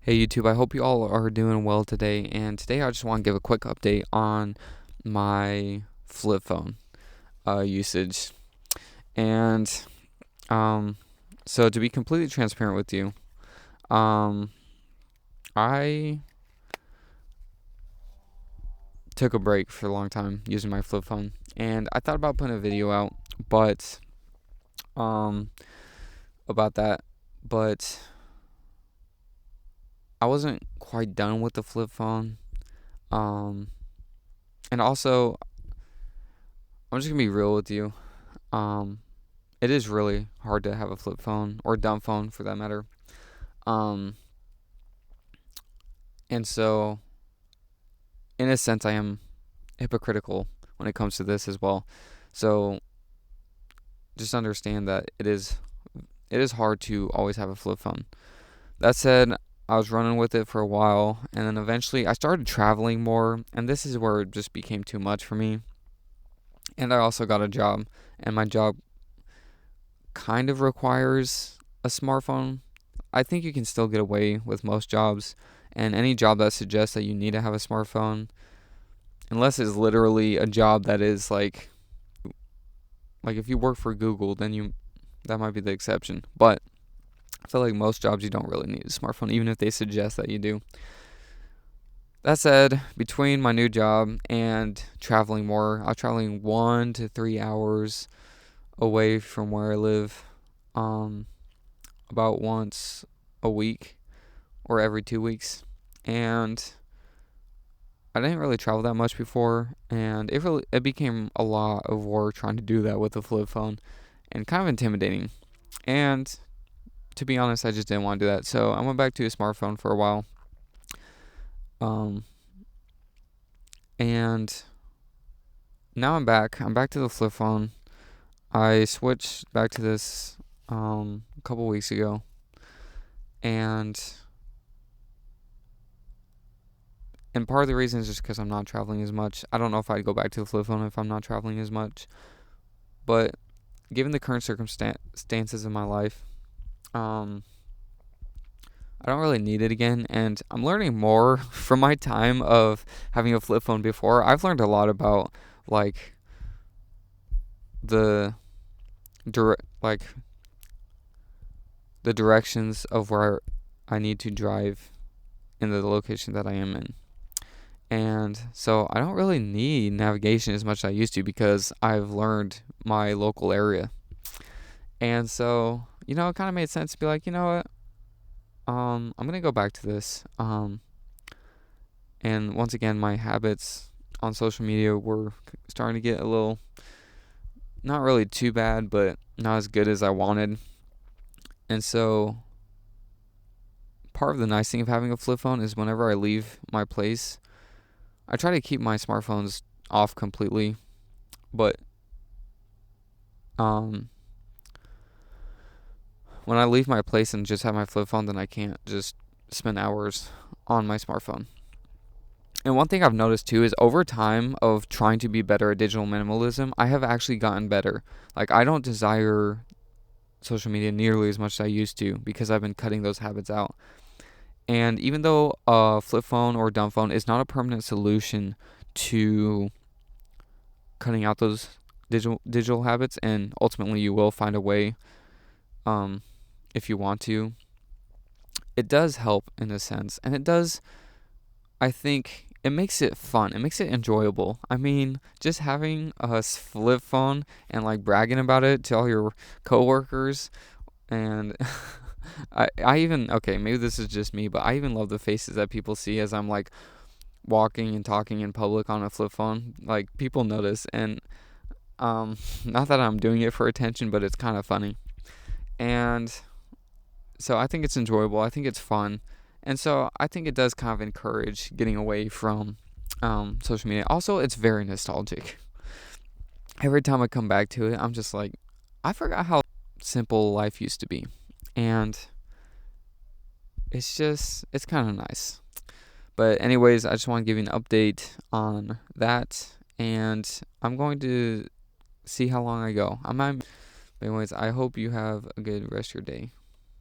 Hey YouTube, I hope you all are doing well today. And today I just want to give a quick update on my flip phone usage. And um, so to be completely transparent with you, um, I took a break for a long time using my flip phone, and I thought about putting a video out, but um, about that, but I wasn't quite done with the flip phone. Um, and also, I'm just gonna be real with you. Um, it is really hard to have a flip phone or a dumb phone for that matter. Um, and so, in a sense, I am hypocritical when it comes to this as well. So, just understand that it is hard to always have a flip phone. That said, I was running with it for a while, and then eventually I started traveling more, and this is where it just became too much for me. And I also got a job, and my job kind of requires a smartphone. I think you can still get away with most jobs, and any job that suggests that you need to have a smartphone, unless it's literally a job that is like if you work for Google, then you that might be the exception. But I feel like most jobs you don't really need a smartphone, even if they suggest that you do. That said, between my new job and traveling more, I'm traveling 1 to 3 hours away from where I live, um, about once a week or every 2 weeks, and I didn't really travel that much before, and it became a lot of work trying to do that with a flip phone, and kind of intimidating. And to be honest, I just didn't want to do that, so I went back to a smartphone for a while. Um, and now I'm back. I'm back to the flip phone. I switched back to this a couple weeks ago, and part of the reason is just because I'm not traveling as much. I don't know if I'd go back to the flip phone if I'm not traveling as much, but given the current circumstances in my life, um, I don't really need it again, and I'm learning more from my time of having a flip phone before. I've learned a lot about like the like the directions of where I need to drive in the location that I am in. And so I don't really need navigation as much as I used to because I've learned my local area. And so, it kind of made sense to be like, you know what? I'm gonna go back to this. And once again, my habits on social media were starting to get a little, not really too bad, but not as good as I wanted. And so, part of the nice thing of having a flip phone is whenever I leave my place, I try to keep my smartphones off completely. But um, when I leave my place and just have my flip phone, then I can't just spend hours on my smartphone. And one thing I've noticed too is over time of trying to be better at digital minimalism, I have actually gotten better. Like, I don't desire social media nearly as much as I used to because I've been cutting those habits out. And even though a flip phone or dumb phone is not a permanent solution to cutting out those digital habits, and ultimately you will find a way, if you want to, it does help in a sense, and it does. I think it makes it fun. It makes it enjoyable. I mean, just having a flip phone and like bragging about it to all your coworkers, and I even, okay, maybe this is just me, but I even love the faces that people see as I'm like walking and talking in public on a flip phone. Like, people notice, and not that I'm doing it for attention, but it's kind of funny. And so I think it's enjoyable. I think it's fun. And so I think it does kind of encourage getting away from social media. Also, it's very nostalgic. Every time I come back to it, I'm just like, I forgot how simple life used to be. And it's kind of nice. But anyways, I just want to give you an update on that. And I'm going to see how long I go. Anyways, I hope you have a good rest of your day.